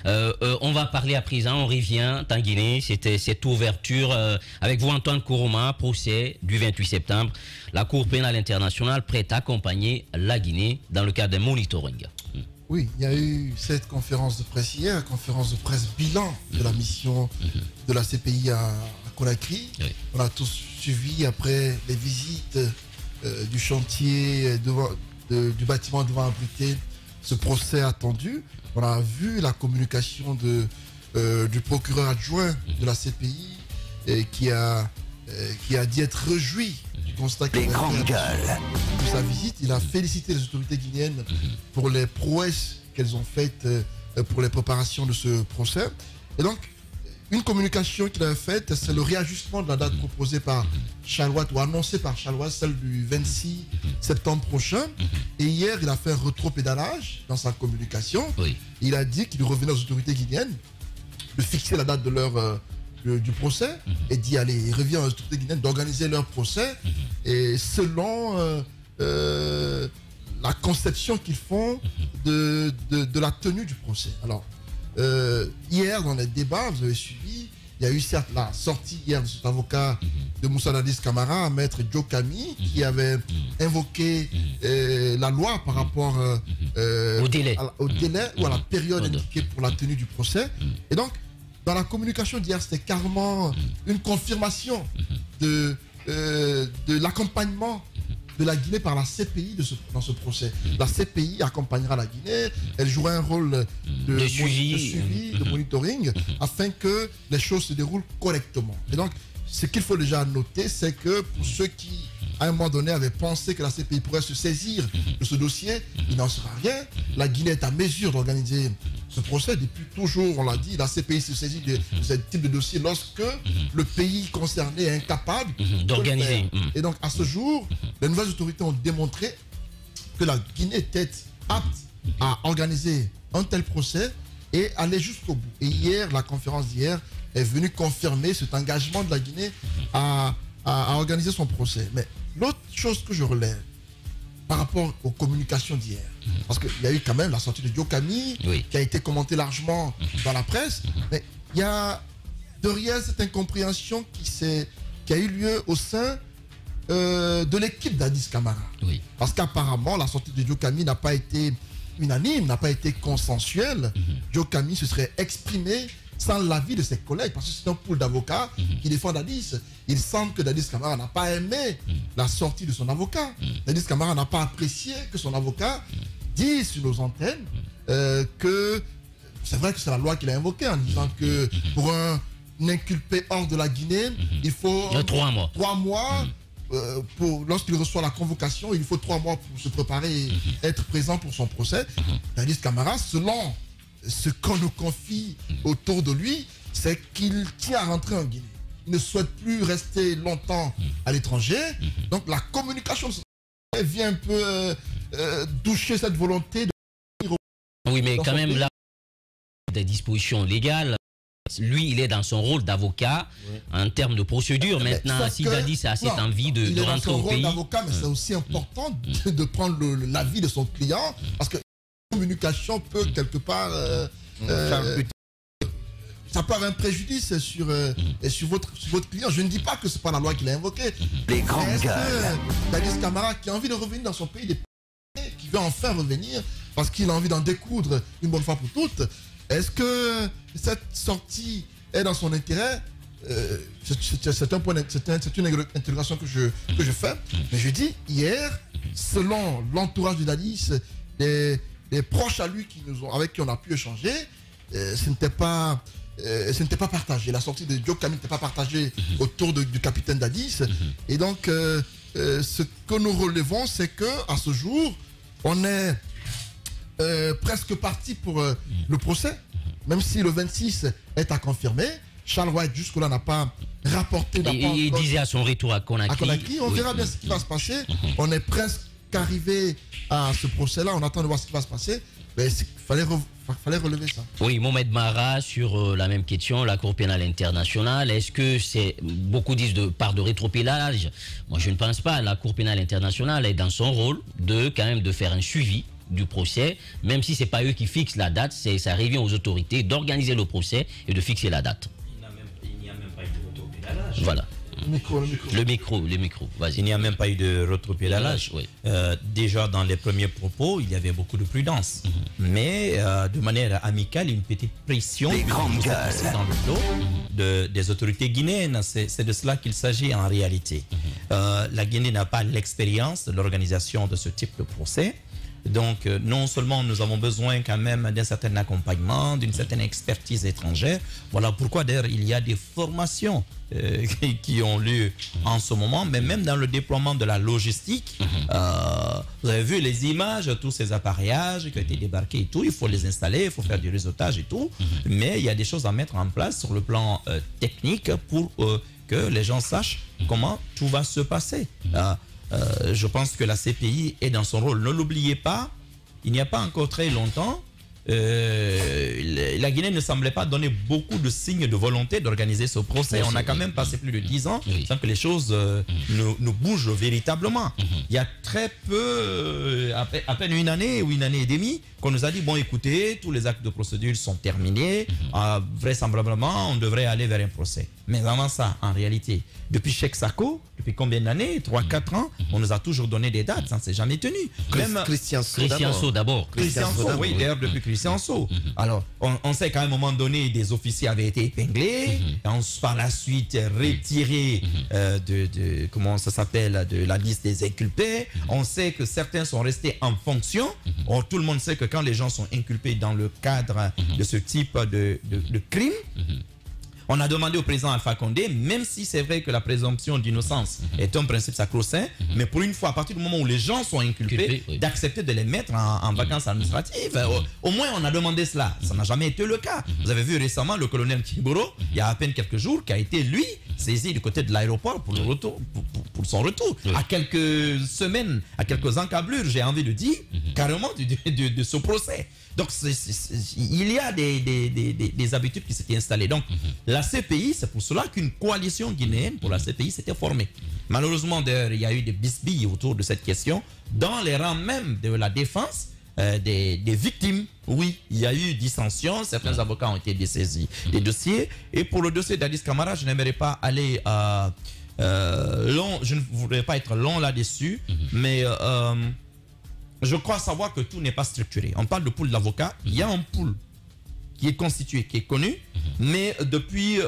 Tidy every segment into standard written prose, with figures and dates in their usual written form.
On va parler à présent, on revient en Guinée. C'était cette ouverture avec vous, Antoine Kourouma, procès du 28 septembre. La Cour pénale internationale prête à accompagner la Guinée dans le cadre d'un monitoring. Oui, il y a eu cette conférence de presse hier, conférence de presse bilan de la mission de la CPI à Conakry. Oui. On a tous suivi après les visites du chantier du bâtiment devant abriter ce procès attendu. On a vu la communication du procureur adjoint de la CPI qui a dit être réjoui du constat qu'il a fait de sa visite. Il a félicité les autorités guinéennes pour les prouesses qu'elles ont faites pour les préparations de ce procès. Et donc, une communication qu'il a faite, c'est le réajustement de la date proposée par Chalwat ou annoncée par Chalwat, celle du 26 septembre prochain. Et hier, il a fait un rétropédalage dans sa communication. Oui. Il a dit qu'il revenait aux autorités guinéennes de fixer la date de leur du procès et d'y aller. Il revient aux autorités guinéennes d'organiser leur procès et selon la conception qu'ils font de la tenue du procès. Alors, hier, dans les débats, vous avez suivi, il y a eu certes la sortie hier de cet avocat de Moussa Dadis Camara, maître Joe Kami, qui avait invoqué la loi par rapport au délai ou à la période indiquée pour la tenue du procès. Et donc, dans la communication d'hier, c'était carrément une confirmation de l'accompagnement de la Guinée par la CPI dans ce procès. La CPI accompagnera la Guinée, elle jouera un rôle de suivi, de monitoring, afin que les choses se déroulent correctement. Et donc, ce qu'il faut déjà noter, c'est que pour ceux qui, à un moment donné, avaient pensé que la CPI pourrait se saisir de ce dossier, il n'en sera rien. La Guinée est à mesure d'organiser ce procès. Depuis toujours, on l'a dit, la CPI se saisit de ce type de dossier lorsque le pays concerné est incapable d'organiser. Et donc, à ce jour, les nouvelles autorités ont démontré que la Guinée était apte à organiser un tel procès et aller jusqu'au bout. Et hier, la conférence d'hier est venue confirmer cet engagement de la Guinée à organiser son procès. Mais l'autre chose que je relève par rapport aux communications d'hier, parce qu'il y a eu quand même la sortie de Joe Kami, qui a été commentée largement dans la presse, mais il y a derrière cette incompréhension qui a eu lieu au sein de l'équipe d'Adis Camara. Parce qu'apparemment, la sortie de Joe Kami n'a pas été unanime, n'a pas été consensuelle. Joe Kami se serait exprimé sans l'avis de ses collègues, parce que c'est un pool d'avocats qui défendent Dadis. Il semble que Dadis Camara n'a pas aimé la sortie de son avocat. Dadis Camara n'a pas apprécié que son avocat dise sur nos antennes que c'est vrai que c'est la loi qu'il a invoquée en disant que pour un inculpé hors de la Guinée, il faut 3 mois. 3 mois. Lorsqu'il reçoit la convocation, il faut 3 mois pour se préparer et être présent pour son procès. Dadis Camara, selon ce qu'on nous confie autour de lui, c'est qu'il tient à rentrer en Guinée. Il ne souhaite plus rester longtemps à l'étranger. Donc la communication vient un peu doucher cette volonté de... Oui, mais quand même, là, des dispositions légales. Lui, il est dans son rôle d'avocat en termes de procédure. Maintenant, si Dadis a cette envie de rentrer au pays... Il est dans son rôle d'avocat, mais c'est aussi important de prendre l'avis de son client, parce que la communication peut quelque part... ça peut avoir un préjudice sur votre client. Je ne dis pas que ce n'est pas la loi qu'il a invoquée. Les grandes gueules. Dadis Camara qui a envie de revenir dans son pays, qui veut enfin revenir, parce qu'il a envie d'en découdre une bonne fois pour toutes. Est-ce que cette sortie est dans son intérêt? C'est une interrogation que je fais. Mais je dis, hier, selon l'entourage de Dadis, les proches à lui avec qui on a pu échanger, ce n'était pas partagé. La sortie de Joe Kami n'était pas partagée autour du capitaine Dadis. Et donc, ce que nous relevons, c'est qu'à ce jour, on est presque parti pour le procès, même si le 26 est à confirmer. Charles White, jusque-là, n'a pas rapporté. Il disait à son retour à Conakry. On verra bien ce qui va se passer. On est presque arrivé à ce procès-là. On attend de voir ce qui va se passer. Mais il fallait relever ça. Oui, Mohamed Mara, sur la même question, la Cour pénale internationale, est-ce que c'est, beaucoup disent de part de rétropédalage? Moi, je ne pense pas. La Cour pénale internationale est dans son rôle de, quand même, de faire un suivi du procès, même si ce n'est pas eux qui fixent la date, ça revient aux autorités d'organiser le procès et de fixer la date. Il n'y a même pas eu de rétropédalage. Voilà. Le micro. Vas-y. Il n'y a même pas eu de rétropédalage. Oui. Déjà dans les premiers propos, il y avait beaucoup de prudence. Mais de manière amicale, une petite pression dans le dos des autorités guinéennes. C'est de cela qu'il s'agit en réalité. La Guinée n'a pas l'expérience de l'organisation de ce type de procès. Donc, non seulement nous avons besoin quand même d'un certain accompagnement, d'une certaine expertise étrangère. Voilà pourquoi d'ailleurs il y a des formations qui ont lieu en ce moment, mais même dans le déploiement de la logistique. Vous avez vu les images, tous ces appareillages qui ont été débarqués et tout. Il faut les installer, il faut faire du réseautage et tout. Mais il y a des choses à mettre en place sur le plan technique pour que les gens sachent comment tout va se passer. Je pense que la CPI est dans son rôle. Ne l'oubliez pas, il n'y a pas encore très longtemps, la Guinée ne semblait pas donner beaucoup de signes de volonté d'organiser ce procès. On a quand même passé plus de 10 ans sans que les choses ne bougent véritablement. Il y a très peu, à peine une année ou une année et demie, qu'on nous a dit, bon écoutez, tous les actes de procédure sont terminés, vraisemblablement on devrait aller vers un procès. Mais avant ça, en réalité, depuis Cheikh Sako, depuis combien d'années, 3-4 ans, on nous a toujours donné des dates, ça ne s'est jamais tenu. Même Christian Sow d'abord. Christian Sow, oui, d'ailleurs depuis Christian Sow. Alors, on sait qu'à un moment donné, des officiers avaient été épinglés, et par la suite retirés comment ça s'appelle, de la liste des inculpés. On sait que certains sont restés en fonction. Or, tout le monde sait que quand les gens sont inculpés dans le cadre de ce type de crime, on a demandé au président Alpha Condé, même si c'est vrai que la présomption d'innocence est un principe sacro-saint, mais pour une fois, à partir du moment où les gens sont inculpés, d'accepter de les mettre en vacances administratives. Au moins, on a demandé cela. Ça n'a jamais été le cas. Vous avez vu récemment le colonel Kiboro, il y a à peine quelques jours, qui a été, lui, saisi du côté de l'aéroport pour son retour. À quelques semaines, à quelques encablures, j'ai envie de dire, carrément de ce procès. Donc, il y a des habitudes qui s'étaient installées. Donc, la CPI, c'est pour cela qu'une coalition guinéenne pour la CPI s'était formée. Malheureusement, d'ailleurs, il y a eu des bisbilles autour de cette question. Dans les rangs même de la défense des victimes, oui, il y a eu dissension. Certains avocats ont été dessaisis des dossiers. Et pour le dossier d'Addis Camara, je n'aimerais pas aller long. Je ne voudrais pas être long là-dessus. Mais... je crois savoir que tout n'est pas structuré. On parle de pool d'avocats. Il y a un pool qui est constitué, qui est connu, mais depuis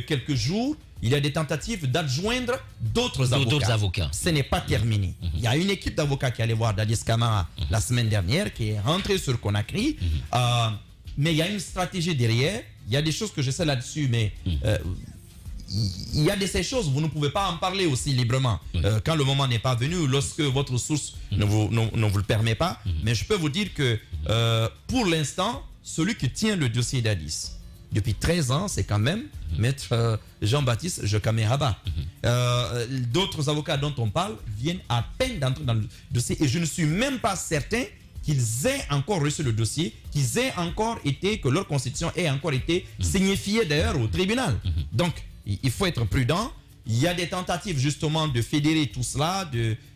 quelques jours, il y a des tentatives d'adjoindre d'autres avocats. Ce n'est pas terminé. Il y a une équipe d'avocats qui allait voir Addis Camara la semaine dernière, qui est rentrée sur Conakry. Mais il y a une stratégie derrière. Il y a des choses que je sais là-dessus, mais... il y a de ces choses, vous ne pouvez pas en parler aussi librement quand le moment n'est pas venu, lorsque votre source ne vous le permet pas. Mais je peux vous dire que pour l'instant, celui qui tient le dossier d'Addis depuis 13 ans, c'est quand même Maître Jean-Baptiste Jokame Rabat. D'autres avocats dont on parle viennent à peine d'entrer dans le dossier et je ne suis même pas certain qu'ils aient encore reçu le dossier, qu'ils aient encore été, que leur constitution ait encore été signifiée d'ailleurs au tribunal. Donc, il faut être prudent. Il y a des tentatives justement de fédérer tout cela,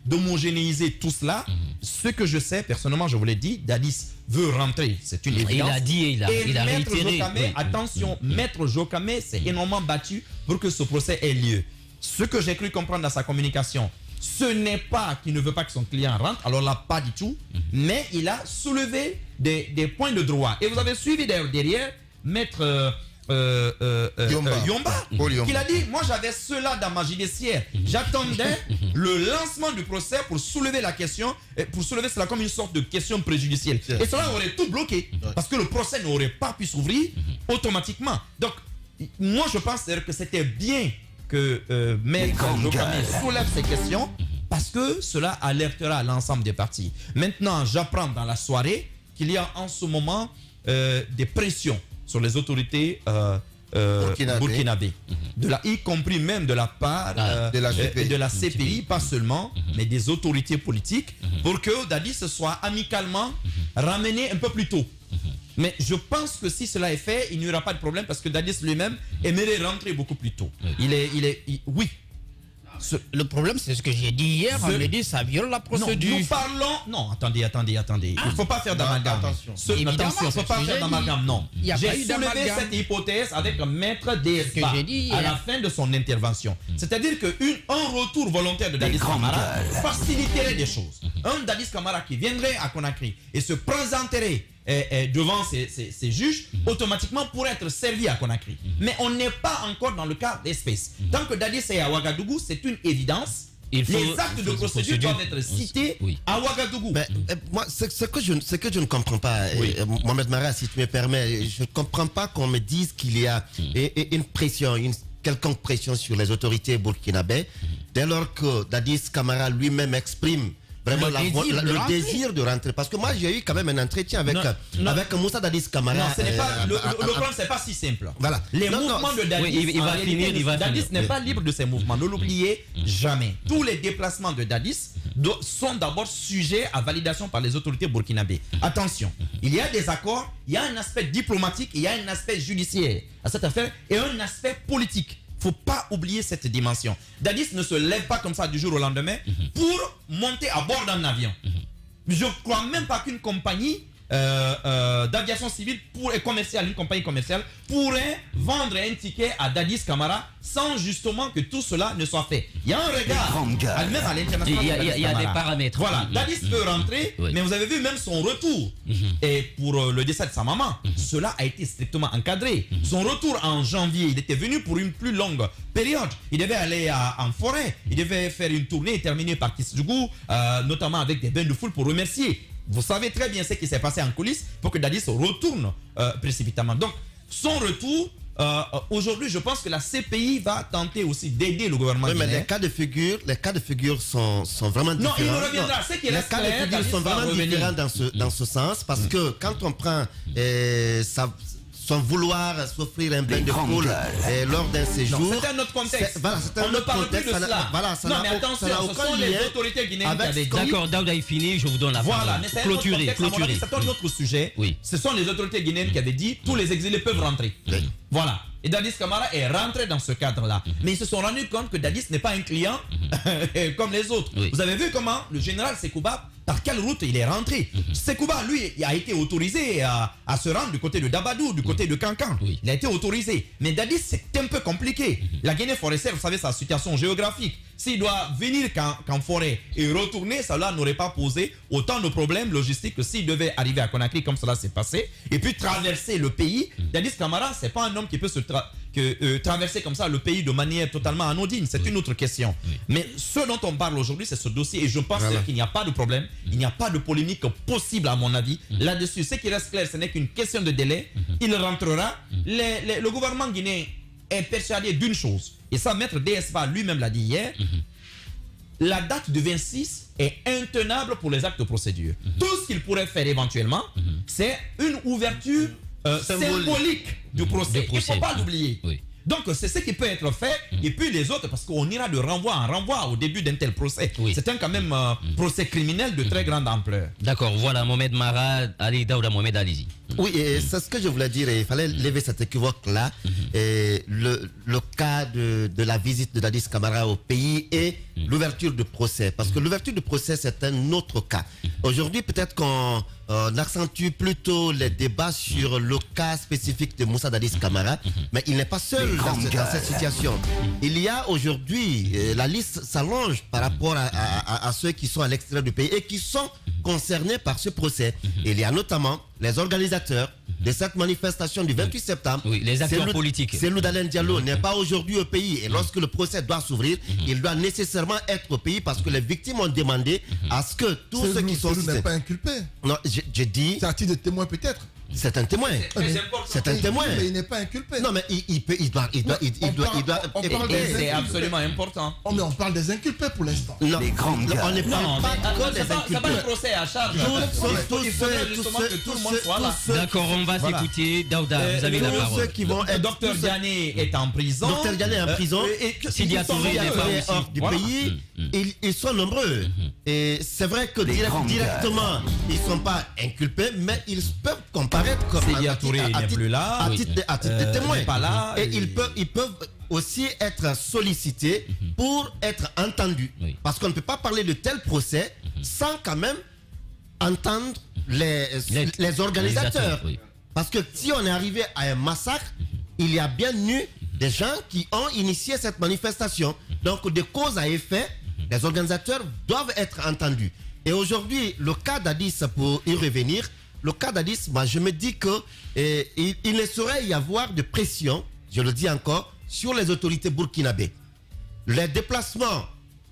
d'homogénéiser tout cela. Ce que je sais, personnellement, je vous l'ai dit, Addis veut rentrer. C'est une évidence. Il a dit et il a réitéré. Jokame, attention, Maître Jokame s'est énormément battu pour que ce procès ait lieu. Ce que j'ai cru comprendre dans sa communication, ce n'est pas qu'il ne veut pas que son client rentre, alors là, pas du tout. Mais il a soulevé des points de droit. Et vous avez suivi derrière Maître... Yomba, qu'il a dit, moi j'avais cela dans ma judiciaire. J'attendais le lancement du procès pour soulever la question, pour soulever cela comme une sorte de question préjudicielle. Et cela aurait tout bloqué, parce que le procès n'aurait pas pu s'ouvrir automatiquement. Donc, moi je pense que c'était bien que Maître Jokame soulève ces questions, parce que cela alertera l'ensemble des parties. Maintenant, j'apprends dans la soirée qu'il y a en ce moment des pressions sur les autorités burkinabé, y compris même de la part de la CPI, pas seulement, mais des autorités politiques, pour que Addis soit amicalement ramené un peu plus tôt. Mais je pense que si cela est fait, il n'y aura pas de problème, parce que Addis lui-même aimerait rentrer beaucoup plus tôt. Oui. Le problème, c'est ce que j'ai dit hier. On me dit ça viole la procédure. Non, nous parlons. Non, attendez. Il ne faut pas faire d'amalgame. Attention, il ne faut pas faire d'amalgame. Non. J'ai soulevé cette hypothèse avec Maître DSA à la fin de son intervention. C'est-à-dire qu'un retour volontaire de Dadis Camara faciliterait des choses. Un Dadis Camara qui viendrait à Conakry et se présenterait devant ces juges, automatiquement pourrait être servi à Conakry. Mais on n'est pas encore dans le cas d'espèce. Tant que Dadis est à Ouagadougou, c'est une évidence. Les actes de procédure doivent être cités à Ouagadougou. Moi, ce que je ne comprends pas, Mohamed Mara, si tu me permets, je ne comprends pas qu'on me dise qu'il y a une pression, une quelconque pression sur les autorités burkinabées, dès lors que Dadis Camara lui-même exprime vraiment le désir de rentrer. Parce que moi, j'ai eu quand même un entretien avec Moussa Dadis Camara. Non, le problème, c'est pas si simple. Voilà. Les mouvements de Dadis, Dadis n'est pas libre de ses mouvements. Ne l'oubliez jamais. Tous les déplacements de Dadis sont d'abord sujets à validation par les autorités burkinabées. Attention, il y a des accords, il y a un aspect diplomatique, il y a un aspect judiciaire à cette affaire et un aspect politique. Il ne faut pas oublier cette dimension. Dadis ne se lève pas comme ça du jour au lendemain pour monter à bord d'un avion. Je ne crois même pas qu'une compagnie d'aviation civile une compagnie commerciale pourrait vendre un ticket à Dadis Camara sans justement que tout cela ne soit fait. Il y a un regard, même à l'international. Il y a des paramètres. Voilà, Dadis peut rentrer, mais vous avez vu même son retour. Et pour le décès de sa maman, cela a été strictement encadré. Son retour en janvier, il était venu pour une plus longue période. Il devait aller en forêt, il devait faire une tournée terminée par Kissoudjougou, notamment avec des bains de foule pour remercier. Vous savez très bien ce qui s'est passé en coulisses pour que Dadis retourne précipitamment. Donc, son retour, aujourd'hui, je pense que la CPI va tenter aussi d'aider le gouvernement guinéen. Mais les cas de figure sont vraiment différents. Non, il nous reviendra. Les cas de figure sont vraiment différents dans ce sens parce que quand on prend son vouloir s'offrir un bain de foule lors d'un séjour. C'est un autre contexte. On ne parle plus de cela. Non, mais attention, ce sont les autorités guinéennes qui avaient dit. D'accord, Daouda est fini, je vous donne la parole. Voilà, mais c'est un autre sujet. Ce sont les autorités guinéennes qui avaient dit tous les exilés peuvent rentrer. Voilà. Et Dadis Camara est rentré dans ce cadre-là. Mais ils se sont rendus compte que Dadis n'est pas un client comme les autres. Vous avez vu comment le général Sekouba, par quelle route il est rentré. Sekouba, lui, il a été autorisé à se rendre du côté de Dabadou, du côté de Kankan. Il a été autorisé. Mais Dadis, c'est un peu compliqué. La Guinée forestière, vous savez, sa situation géographique. S'il doit venir qu'en forêt et retourner, cela n'aurait pas posé autant de problèmes logistiques que s'il devait arriver à Conakry comme cela s'est passé et puis traverser le pays. Dadis Camara, c'est pas un homme qui peut traverser comme ça le pays de manière totalement anodine. C'est une autre question. Mais ce dont on parle aujourd'hui, c'est ce dossier et je pense qu'il n'y a pas de problème. Il n'y a pas de polémique possible à mon avis. Là-dessus, ce qui reste clair, ce n'est qu'une question de délai. Il rentrera. Le gouvernement guinéen est persuadé d'une chose. Et ça, Maître DSA lui-même l'a dit hier. La date du 26 est intenable pour les actes de procédure. Tout ce qu'il pourrait faire éventuellement, c'est une ouverture symbolique du procès. Il ne faut pas l'oublier. Donc, c'est ce qui peut être fait. Et puis les autres, parce qu'on ira de renvoi en renvoi au début d'un tel procès. C'est quand même procès criminel de très grande ampleur. D'accord, voilà, Mohamed Mara, Ali Daouda Mohamed Alizi. Oui, c'est ce que je voulais dire. Il fallait lever cet équivoque-là. Le cas de la visite de Dadis Camara au pays et l'ouverture de procès. Parce que l'ouverture de procès, c'est un autre cas. Aujourd'hui, peut-être qu'on accentue plutôt les débats sur le cas spécifique de Moussa Dadis Camara. Mais il n'est pas seul dans cette situation. Il y a aujourd'hui, la liste s'allonge par rapport à ceux qui sont à l'extérieur du pays et qui sont concernés par ce procès. Il y a notamment les organisateurs de cette manifestation du 28 septembre. Oui, les acteurs politiques. Cellou Dalein Diallo n'est pas aujourd'hui au pays. Et lorsque le procès doit s'ouvrir, il doit nécessairement être au pays parce que les victimes ont demandé à ce que tous ceux qui sont... Cellou n'est pas inculpé. Non, j'ai dit... C'est à titre de témoin peut-être. C'est un témoin. C'est un témoin. Mais il n'est pas inculpé. Non, mais il doit. C'est absolument important. Oh, mais on parle des inculpés pour l'instant. Non, on ne parle pas que des inculpés. C'est pas un procès à charge. Il faudrait justement que tout le monde soit là. D'accord, on va s'écouter. Daouda, vous avez la parole. Le docteur Diané est en prison. Docteur Diané est en prison. Sidia Touré n'est pas hors du pays. Ils sont nombreux. Et c'est vrai que directement, ils ne sont pas inculpés, mais ils peuvent comparaître comme Sidia Touré n'est plus là. À titre de témoin. Pas là. Et ils peuvent aussi être sollicité pour être entendu. Oui. Parce qu'on ne peut pas parler de tel procès sans quand même entendre les organisateurs. Oui. Parce que si on est arrivé à un massacre, il y a bien eu des gens qui ont initié cette manifestation. Donc, de cause à effet, les organisateurs doivent être entendus. Et aujourd'hui, le cas d'Addis, pour y revenir, le cas d'Addis, moi, je me dis que il ne saurait y avoir de pression, je le dis encore, sur les autorités burkinabées. Les déplacements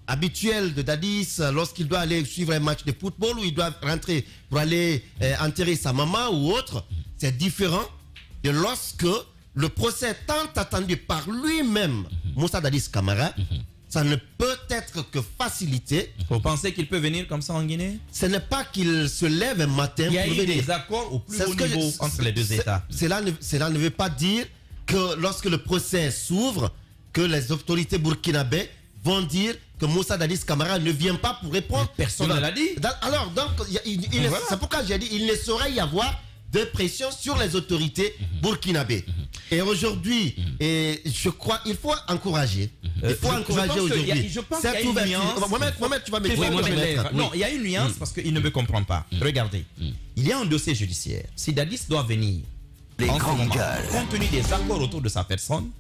habituels de Dadis lorsqu'il doit aller suivre un match de football ou il doit rentrer pour aller enterrer sa maman ou autre, c'est différent de lorsque le procès tant attendu par lui-même, Moussa Dadis Camara, ça ne peut être que facilité. Vous pensez qu'il peut venir comme ça en Guinée? Ce n'est pas qu'il se lève un matin Il y a pour eu venir. des accords au plus C'est haut ce que niveau entre les deux États. Cela ne veut pas dire que lorsque le procès s'ouvre, que les autorités burkinabées vont dire que Moussa Dadis Camara ne vient pas pour répondre. Mais personne ne l'a dit. Alors, donc, Voilà. c'est pourquoi j'ai dit il ne saurait y avoir de pression sur les autorités burkinabées. Et aujourd'hui, je crois il faut encourager. Il faut encourager aujourd'hui. Je pense qu'il y a cette une ouverture. nuance. Mohamed, tu vas me Non, il y a une nuance parce qu'il ne me comprend pas. Regardez, il y a un dossier judiciaire. Si Dadis doit venir, en ce moment, compte tenu des accords autour de sa personne,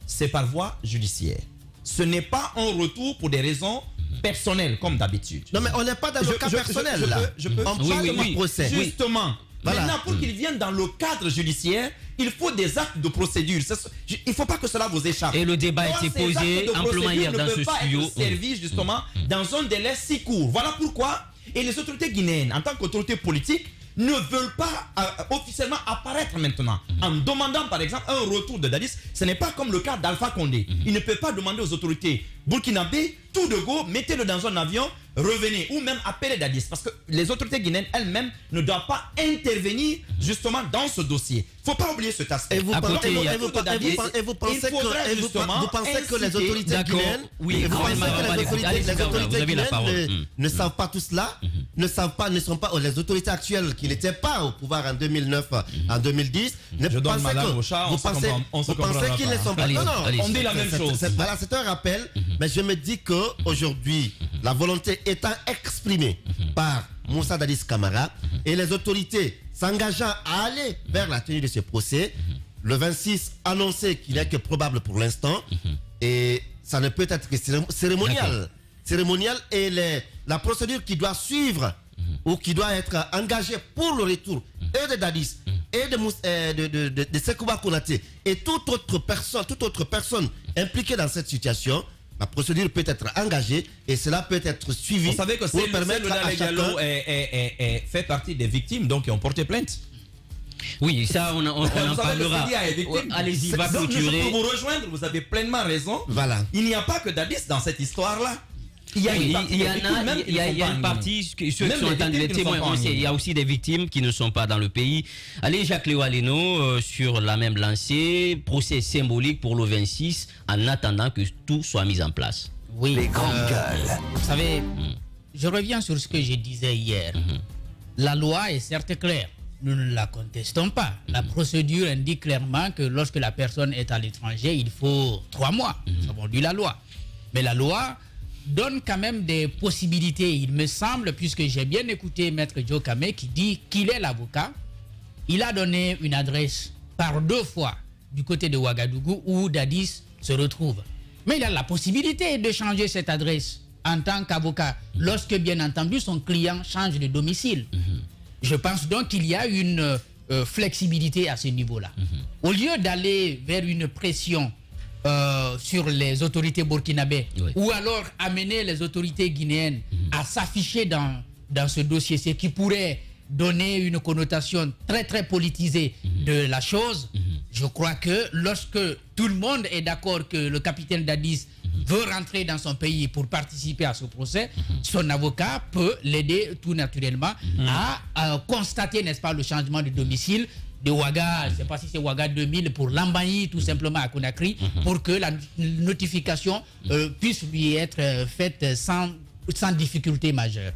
c'est par voie judiciaire. Ce n'est pas un retour pour des raisons personnelles comme d'habitude. Non, mais on n'est pas dans le cas personnel là. On parle du procès. Justement. Voilà. Maintenant, pour qu'il vienne dans le cadre judiciaire, il faut des actes de procédure. Il ne faut pas que cela vous échappe. Et le débat a Or, été ces posé actes de amplement hier procédure dans ne ce peuvent pas studio. être servis justement dans un délai si court. Voilà pourquoi. Et les autorités guinéennes, en tant qu'autorités politiques, ne veulent pas officiellement apparaître maintenant. En demandant par exemple un retour de Dadis, ce n'est pas comme le cas d'Alpha Condé. Il ne peut pas demander aux autorités burkinabées, tout de go, mettez-le dans un avion, revenez, ou même appeler Dadis. Parce que les autorités guinéennes elles-mêmes ne doivent pas intervenir justement dans ce dossier. Il ne faut pas oublier cet aspect. Et vous pensez que les autorités guinéennes ne savent pas tout cela, ne sont pas les autorités actuelles qui n'étaient pas au pouvoir en 2009, en 2010. Je donne madame au chat, vous pensez qu'ils ne sont pas. Allez, Non, non, allez, on dit la même chose. Voilà, c'est un rappel, mais je me dis que aujourd'hui, la volonté étant exprimée par Moussa Dadis Camara et les autorités s'engageant à aller vers la tenue de ce procès, le 26 annoncé qu'il n'est que probable pour l'instant, et ça ne peut être que cérémonial. Cérémonial et la procédure qui doit suivre ou qui doit être engagée pour le retour et de Dadis et de Sekouba Konaté et toute autre personne impliquée dans cette situation. La procédure peut être engagée et cela peut être suivi. Vous savez que pour permettre à chacun... fait partie des victimes, donc qui ont porté plainte. Oui, ça, on en parlera. Allez-y, va clôturer. Pour vous rejoindre, vous avez pleinement raison. Voilà. Il n'y a pas que Dadis dans cette histoire-là. Il y a une partie, ceux qui sont entendus, les témoins, on sait, il y a aussi des victimes qui ne sont pas dans le pays. Allez, Jacques Léo Aleno, sur la même lancée, procès symbolique pour le 26, en attendant que tout soit mis en place. Oui, vous savez, je reviens sur ce que je disais hier. La loi est certes claire. Nous ne la contestons pas. La procédure indique clairement que lorsque la personne est à l'étranger, il faut 3 mois. Nous avons lu la loi. Mais la loi donne quand même des possibilités, il me semble, puisque j'ai bien écouté Maître Joe Kame qui dit qu'il est l'avocat. Il a donné une adresse par 2 fois du côté de Ouagadougou où Dadis se retrouve. Mais il a la possibilité de changer cette adresse en tant qu'avocat lorsque, bien entendu, son client change de domicile. Je pense donc qu'il y a une flexibilité à ce niveau-là. Au lieu d'aller vers une pression sur les autorités burkinabées, ou alors amener les autorités guinéennes à s'afficher dans ce dossier, ce qui pourrait donner une connotation très très politisée de la chose, je crois que lorsque tout le monde est d'accord que le capitaine Dadis veut rentrer dans son pays pour participer à ce procès, son avocat peut l'aider tout naturellement à constater, n'est-ce pas, le changement de domicile de Ouaga, je ne sais pas si c'est Ouaga 2000 pour Lambaye, tout simplement à Conakry, pour que la notification puisse lui être faite sans difficulté majeure.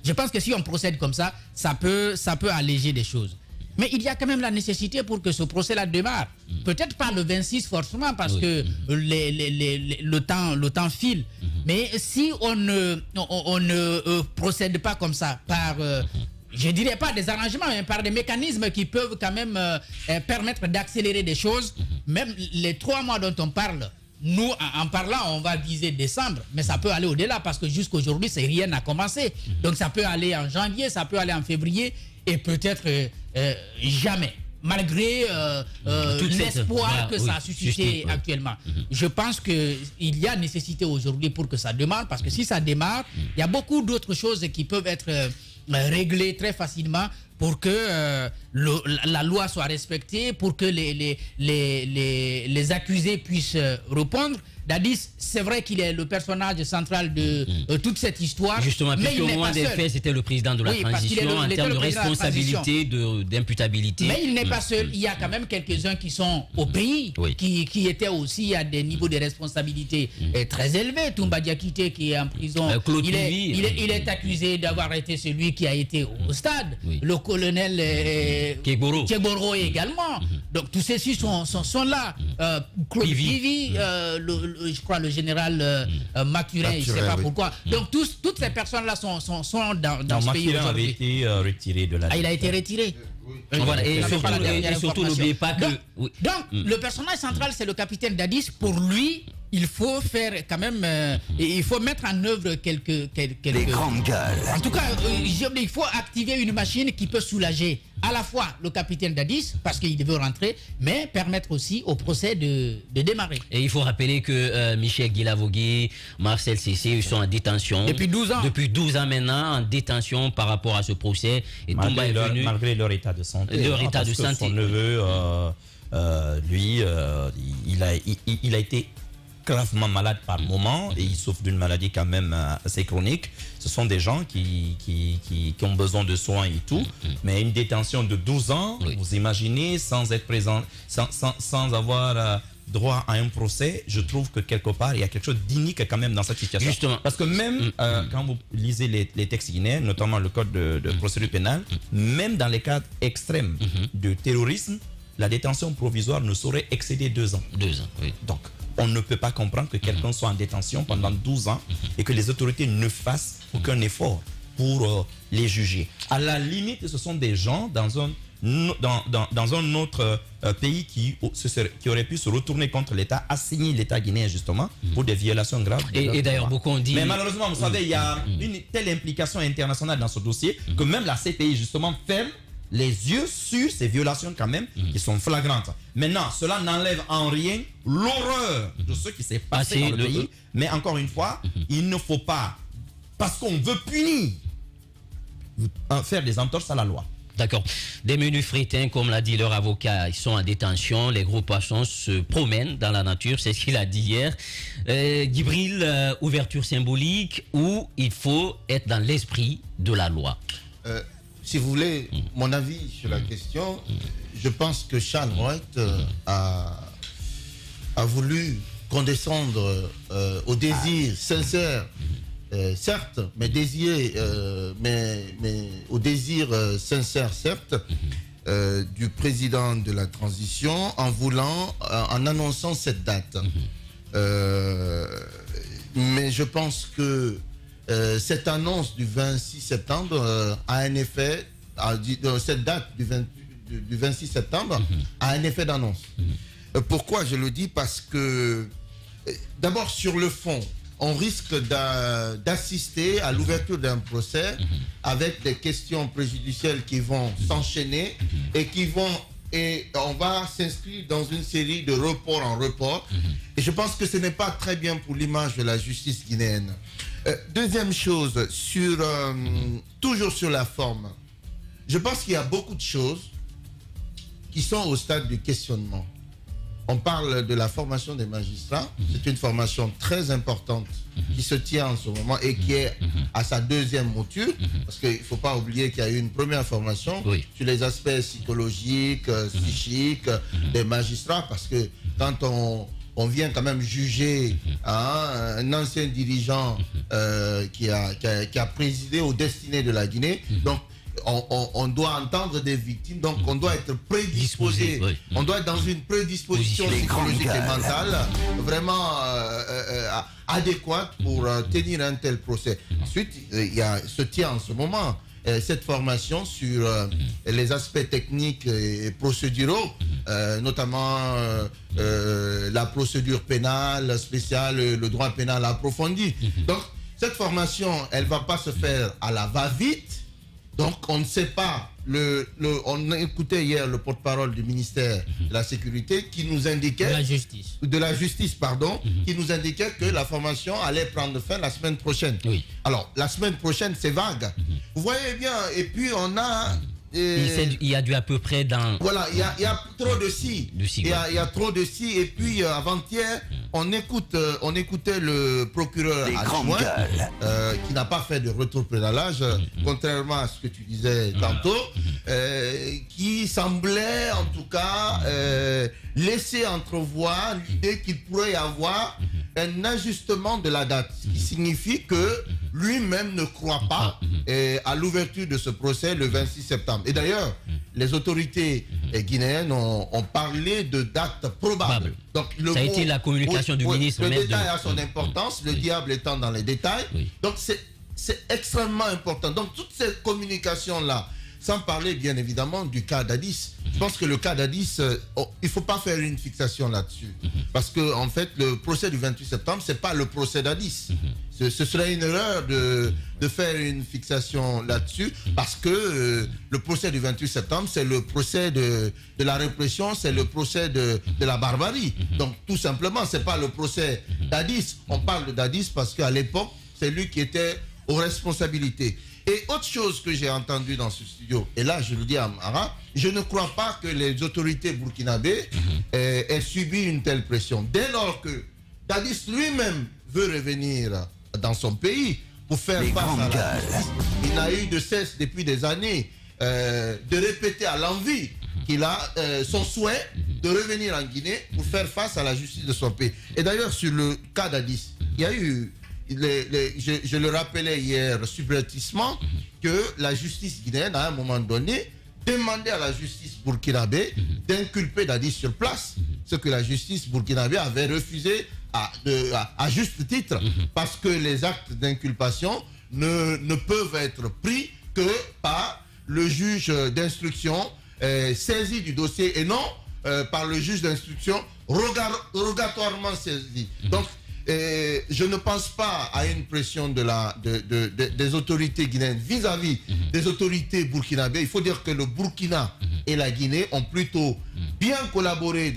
Je pense que si on procède comme ça, ça peut alléger des choses. Mais il y a quand même la nécessité pour que ce procès-là démarre. Peut-être pas le 26 forcément parce que le temps file. Mais si on ne procède pas comme ça par... je dirais pas des arrangements, mais par des mécanismes qui peuvent quand même permettre d'accélérer des choses. Même les 3 mois dont on parle, nous, en parlant, on va viser décembre, mais ça peut aller au-delà parce que jusqu'aujourd'hui, rien n'a commencé. Donc ça peut aller en janvier, ça peut aller en février et peut-être jamais, malgré l'espoir que ça a suscité actuellement. Je pense qu'il y a nécessité aujourd'hui pour que ça démarre, parce que si ça démarre, il y a beaucoup d'autres choses qui peuvent être réglées très facilement pour que la loi soit respectée, pour que les accusés puissent répondre. Dadis, c'est vrai qu'il est le personnage central de toute cette histoire. Justement, mais puisqu'au moment des faits, c'était le président de la transition en termes de responsabilité, d'imputabilité. Mais il n'est pas seul. Il y a quand même quelques-uns qui sont au pays, qui étaient aussi à des niveaux de responsabilité très élevés. Toumba Diakité qui est en prison, il est accusé d'avoir été celui qui a été au stade. Le colonel Tchegoro également. Donc tous ceux-ci sont là. Claude Vivi, je crois le général Mathurin, je ne sais pas pourquoi. Donc toutes ces personnes-là sont dans ce pays. Mathurin avait été retiré de la liste. Il a été retiré. Voilà, et surtout n'oubliez pas que... Donc, le personnage central, c'est le capitaine Dadis. Pour lui, il faut faire quand même... il faut mettre en œuvre quelques... Les grandes gueules. En tout cas, il faut activer une machine qui peut soulager à la fois le capitaine Dadis, parce qu'il veut rentrer, mais permettre aussi au procès de démarrer. Et il faut rappeler que Michel Guilavogui, Marcel Cessé, ils sont en détention. Depuis 12 ans. Depuis 12 ans maintenant, en détention par rapport à ce procès. Et malgré leur état de santé. Leur état de santé. Son neveu, lui, il a été gravement malade par moment et il souffre d'une maladie quand même assez chronique. Ce sont des gens qui ont besoin de soins et tout, mais une détention de 12 ans, vous imaginez, sans être présent, sans avoir droit à un procès, je trouve que quelque part, il y a quelque chose d'inique quand même dans cette situation. Justement. Parce que même quand vous lisez les textes guinéens, notamment le code de procédure pénale, même dans les cas extrêmes de terrorisme, la détention provisoire ne saurait excéder 2 ans. 2 ans, oui. Donc, on ne peut pas comprendre que quelqu'un soit en détention pendant 12 ans et que les autorités ne fassent aucun effort pour les juger. À la limite, ce sont des gens dans un autre pays qui aurait pu se retourner contre l'État, assigner l'État guinéen justement pour des violations graves. Et d'ailleurs, beaucoup ont dit... Mais malheureusement, vous savez, il y a une telle implication internationale dans ce dossier que même la CPI justement ferme les yeux sur ces violations quand même qui sont flagrantes. Maintenant, cela n'enlève en rien l'horreur de ce qui s'est passé dans le pays. Mais encore une fois, il ne faut pas, parce qu'on veut punir, faire des entorses à la loi. D'accord. Des menus frétins, comme l'a dit leur avocat, ils sont en détention. Les gros poissons se promènent dans la nature, c'est ce qu'il a dit hier. Djibril, ouverture symbolique où il faut être dans l'esprit de la loi. Si vous voulez mon avis sur la question, je pense que Charles Wright a voulu condescendre au désir sincère, certes, mais au désir sincère, certes, du président de la transition en annonçant cette date. Mais je pense que cette annonce du 26 septembre a un effet, cette date du 26 septembre a un effet d'annonce. Pourquoi je le dis? Parce que, d'abord sur le fond, on risque d'assister à l'ouverture d'un procès avec des questions préjudicielles qui vont s'enchaîner et on va s'inscrire dans une série de report en report. Et je pense que ce n'est pas très bien pour l'image de la justice guinéenne. Deuxième chose, toujours sur la forme, je pense qu'il y a beaucoup de choses qui sont au stade du questionnement. On parle de la formation des magistrats, c'est une formation très importante qui se tient en ce moment et qui est à sa deuxième mouture, parce qu'il ne faut pas oublier qu'il y a eu une première formation sur les aspects psychologiques, psychiques des magistrats, parce que quand on vient quand même juger un ancien dirigeant qui a présidé aux destinées de la Guinée, donc on doit entendre des victimes, donc on doit être prédisposé. Oui. On doit être dans une prédisposition psychologique et mentale vraiment adéquate pour tenir un tel procès. Ensuite, se tient en ce moment cette formation sur les aspects techniques et procéduraux, notamment la procédure pénale spéciale, le droit pénal approfondi. Donc, cette formation, elle ne va pas se faire à la va-vite. Donc, on ne sait pas. On écoutait hier le porte-parole du ministère de la Sécurité qui nous indiquait... De la justice, pardon, qui nous indiquait que la formation allait prendre fin la semaine prochaine. Oui. Alors, la semaine prochaine, c'est vague. Vous voyez bien, et puis on a... Il y a du à peu près dans... Voilà, il y a trop de si. Il y a trop de si. Et puis, avant-hier, on écoutait le procureur adjoint qui n'a pas fait de retour préalable, contrairement à ce que tu disais tantôt, qui semblait, en tout cas, laisser entrevoir l'idée qu'il pourrait y avoir un ajustement de la date. Ce qui signifie que lui-même ne croit pas à l'ouverture de ce procès le 26 septembre. Et d'ailleurs, les autorités guinéennes ont parlé de date probable. Donc, ça a été la communication du ministre. Le détail a son importance, le diable étant dans les détails. Donc, c'est extrêmement important. Donc, toute cette communication-là, sans parler bien évidemment du cas d'Addis. Je pense que le cas d'Addis, il ne faut pas faire une fixation là-dessus. Parce que en fait, le procès du 28 septembre, ce n'est pas le procès d'Addis. Ce serait une erreur de faire une fixation là-dessus. Parce que le procès du 28 septembre, c'est le procès de la répression, c'est le procès de la barbarie. Donc tout simplement, ce n'est pas le procès d'Addis. On parle d'Addis parce qu'à l'époque, c'est lui qui était aux responsabilités. Et autre chose que j'ai entendu dans ce studio, et là je le dis à Mara, je ne crois pas que les autorités burkinabées aient subi une telle pression. Dès lors que Dadis lui-même veut revenir dans son pays pour faire face à la justice, il n'a eu de cesse depuis des années de répéter à l'envi qu'il a son souhait de revenir en Guinée pour faire face à la justice de son pays. Et d'ailleurs sur le cas d'Addis, il y a eu... je le rappelais hier subrepticement que la justice guinéenne, à un moment donné, demandait à la justice burkinabé d'inculper Dadis sur place, ce que la justice burkinabé avait refusé à juste titre, parce que les actes d'inculpation ne peuvent être pris que par le juge d'instruction saisi du dossier et non par le juge d'instruction rogatoirement saisi. Donc, je ne pense pas à une pression des autorités guinéennes vis-à-vis des autorités burkinabées. Il faut dire que le Burkina et la Guinée ont plutôt bien collaboré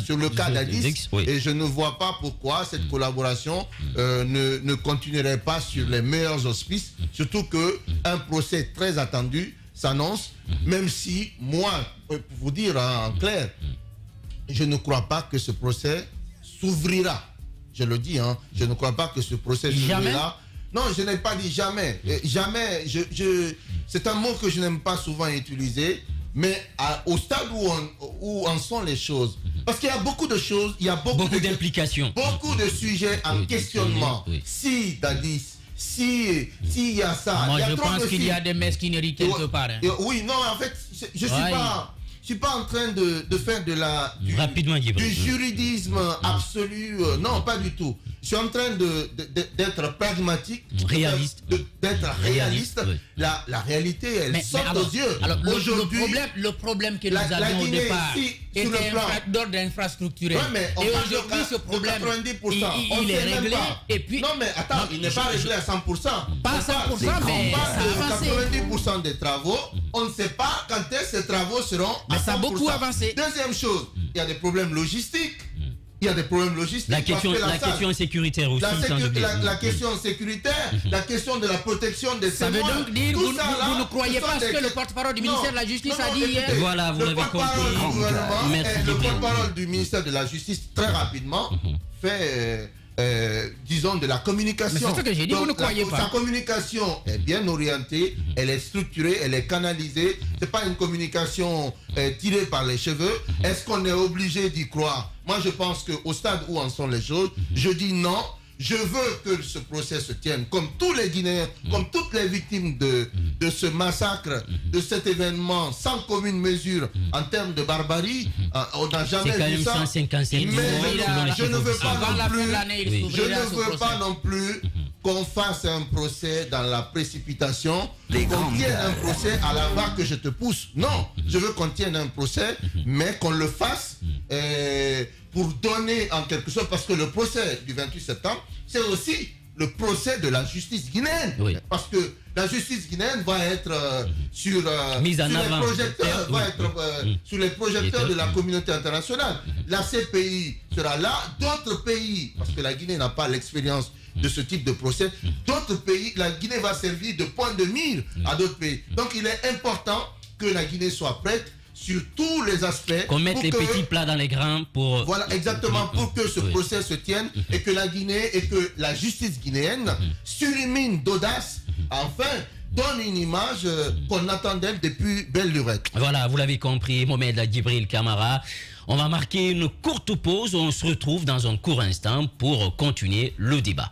sur le cas d'Addis. Et je ne vois pas pourquoi cette collaboration ne continuerait pas sur les meilleurs auspices. Surtout qu'un procès très attendu s'annonce, même si moi, pour vous dire en clair, je ne crois pas que ce procès s'ouvrira. Je le dis, je ne crois pas que ce procès s'ouvrira. Non, je n'ai pas dit jamais. Jamais, c'est un mot que je n'aime pas souvent utiliser, mais au stade où en sont les choses. Parce qu'il y a beaucoup de choses, il y a beaucoup d'implications. Beaucoup de sujets en questionnement. Si Dadis, s'il y a ça... Moi, je pense qu'il y a des mesquineries quelque part. Oui, non, en fait, je ne suis pas en train de faire du juridisme absolu. Non, pas du tout. Je suis en train d'être pragmatique, d'être réaliste. La réalité, elle sort aux yeux. Alors, le problème que nous avions au départ était d'ordre infrastructurel. Et aujourd'hui, ce problème, il est réglé. Et puis, non, mais attends, il n'est pas réglé à 100%. Pas à 100%, mais on parle de 90% des travaux. On ne sait pas quand ces travaux seront à 100%. Ça a beaucoup avancé. Deuxième chose, il y a des problèmes logistiques. Il y a des problèmes logistiques. La question sécuritaire aussi. La question sécuritaire, la question de la protection des témoins. Ça veut donc dire que vous ne croyez pas ce que le porte-parole du ministère de la Justice a dit hier. Voilà, vous l'avez compris. Le porte-parole du ministère de la Justice, très rapidement, fait... disons de la communication. Mais c'est ce que j'ai dit, vous ne croyez pas. Sa communication est bien orientée, elle est structurée, elle est canalisée. C'est pas une communication tirée par les cheveux. Est-ce qu'on est obligé d'y croire? Moi, je pense qu'au stade où en sont les choses, je dis non. je veux que ce procès se tienne comme tous les Guinéens, comme toutes les victimes de ce massacre, de cet événement sans commune mesure en termes de barbarie. On n'a jamais C'est quand vu même ça. 155 Mais je ne veux pas non plus, je ne veux pas non plus qu'on fasse un procès dans la précipitation, qu'on tienne un procès à la va que je te pousse. Non, je veux qu'on tienne un procès, mais qu'on le fasse pour donner en quelque sorte, parce que le procès du 28 septembre, c'est aussi le procès de la justice guinéenne. Oui. Parce que la justice guinéenne va être sur mise en les avant. projecteurs, va être sur les projecteurs de la communauté internationale. La CPI sera là, d'autres pays, parce que la Guinée n'a pas l'expérience de ce type de procès, d'autres pays, la Guinée va servir de point de mire à d'autres pays. Donc il est important que la Guinée soit prête sur tous les aspects. Qu'on mette les petits plats dans les grands pour... Voilà, exactement, pour que ce procès se tienne et que la Guinée et que la justice guinéenne surmine d'audace, enfin, donne une image qu'on attendait depuis belle lurette. Voilà, vous l'avez compris, Mohamed Djibril Camara. On va marquer une courte pause, on se retrouve dans un court instant pour continuer le débat.